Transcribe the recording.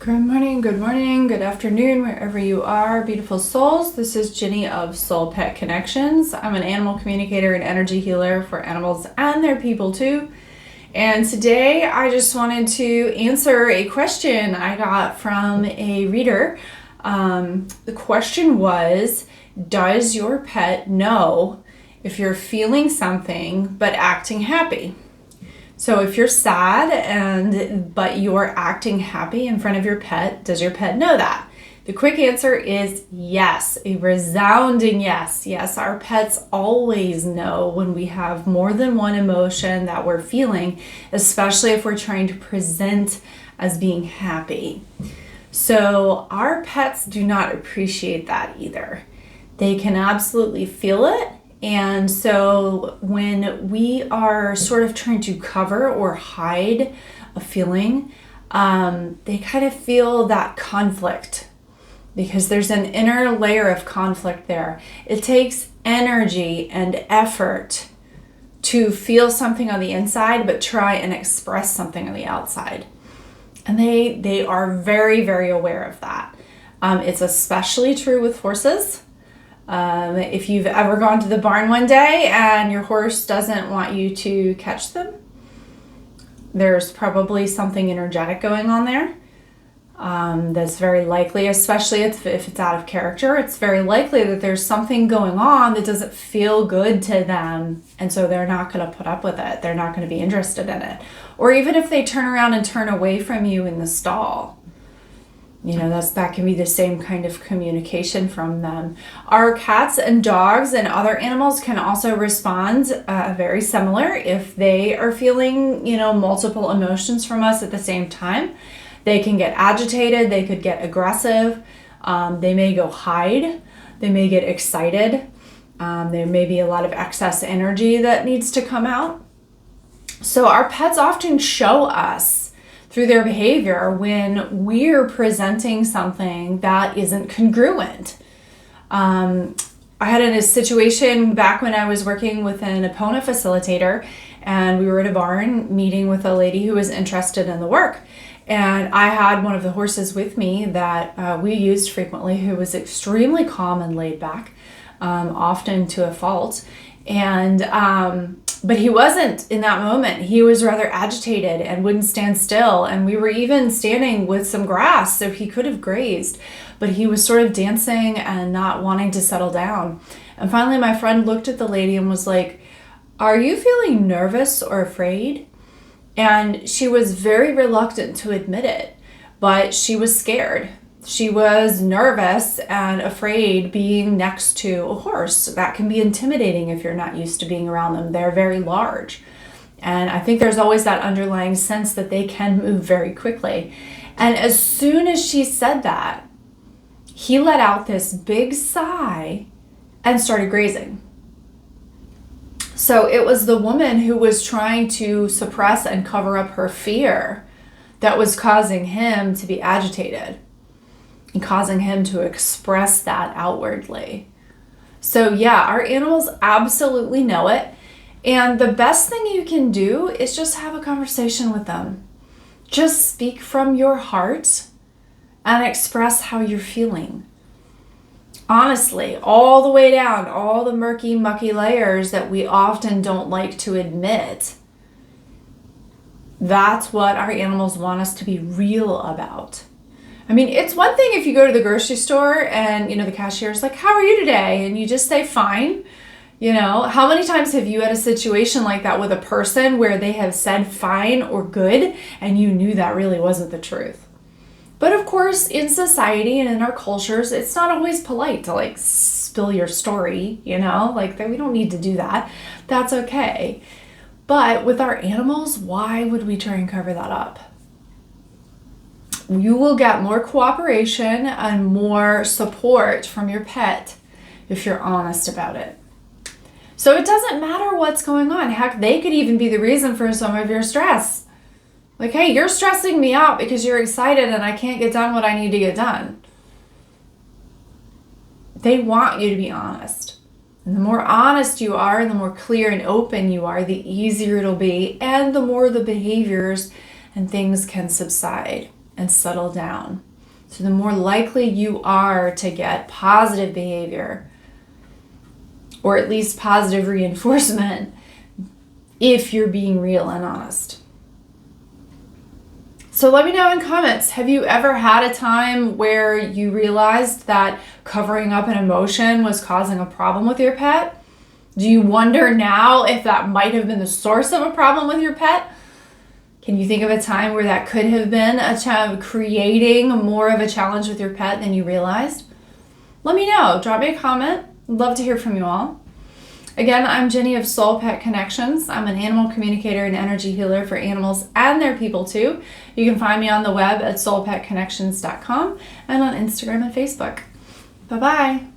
Good morning, good afternoon, wherever you are, beautiful souls. This is Ginny of Soul Pet Connections. I'm an animal communicator and energy healer for animals and their people too. And today I just wanted to answer a question I got from a reader. The question was, does your pet know if you're feeling something but acting happy? So if you're sad but you're acting happy in front of your pet, does your pet know that? The quick answer is yes, a resounding yes. Yes, our pets always know when we have more than one emotion that we're feeling, especially if we're trying to present as being happy. So our pets do not appreciate that either. They can absolutely feel it. And so when we are sort of trying to cover or hide a feeling, they kind of feel that conflict because there's an inner layer of conflict there. It takes energy and effort to feel something on the inside, but try and express something on the outside. And they are very, very aware of that. It's especially true with horses. If you've ever gone to the barn one day and your horse doesn't want you to catch them, there's probably something energetic going on there. That's very likely, especially if it's out of character, it's very likely that there's something going on that doesn't feel good to them. And so they're not going to put up with it. They're not going to be interested in it. Or even if they turn around and turn away from you in the stall. You know, that can be the same kind of communication from them. Our cats and dogs and other animals can also respond very similar if they are feeling, multiple emotions from us at the same time. They can get agitated, they could get aggressive, they may go hide, they may get excited. There may be a lot of excess energy that needs to come out. So our pets often show us through their behavior when we're presenting something that isn't congruent. I had a situation back when I was working with an Epona facilitator, and we were at a barn meeting with a lady who was interested in the work. And I had one of the horses with me that we used frequently, who was extremely calm and laid back, often to a fault. But he wasn't in that moment. He was rather agitated and wouldn't stand still. And we were even standing with some grass, so he could have grazed. But he was sort of dancing and not wanting to settle down. And finally, my friend looked at the lady and was like, "Are you feeling nervous or afraid?" And she was very reluctant to admit it, but she was scared. She was nervous and afraid being next to a horse. That can be intimidating if you're not used to being around them. They're very large. And I think there's always that underlying sense that they can move very quickly. And as soon as she said that, he let out this big sigh and started grazing. So it was the woman who was trying to suppress and cover up her fear that was causing him to be agitated and causing him to express that outwardly. So yeah, our animals absolutely know it. And the best thing you can do is just have a conversation with them. Just speak from your heart and express how you're feeling. Honestly, all the way down, all the murky, mucky layers that we often don't like to admit. That's what our animals want us to be real about. I mean, it's one thing if you go to the grocery store and, the cashier's like, "How are you today?" And you just say, "Fine." How many times have you had a situation like that with a person where they have said fine or good and you knew that really wasn't the truth? But of course, in society and in our cultures, it's not always polite to spill your story, we don't need to do that. That's okay. But with our animals, why would we try and cover that up? You will get more cooperation and more support from your pet if you're honest about it. So it doesn't matter what's going on. Heck, they could even be the reason for some of your stress. Like, "Hey, you're stressing me out because you're excited and I can't get done what I need to get done." They want you to be honest. And the more honest you are, and the more clear and open you are, the easier it'll be, and the more the behaviors and things can subside. and settle down. So the more likely you are to get positive behavior, or at least positive reinforcement, if you're being real and honest. So let me know in comments, have you ever had a time where you realized that covering up an emotion was causing a problem with your pet? Do you wonder now if that might have been the source of a problem with your pet? Can you think of a time where that could have been creating more of a challenge with your pet than you realized? Let me know. Drop me a comment. I'd love to hear from you all. Again, I'm Jenny of Soul Pet Connections. I'm an animal communicator and energy healer for animals and their people too. You can find me on the web at soulpetconnections.com and on Instagram and Facebook. Bye-bye.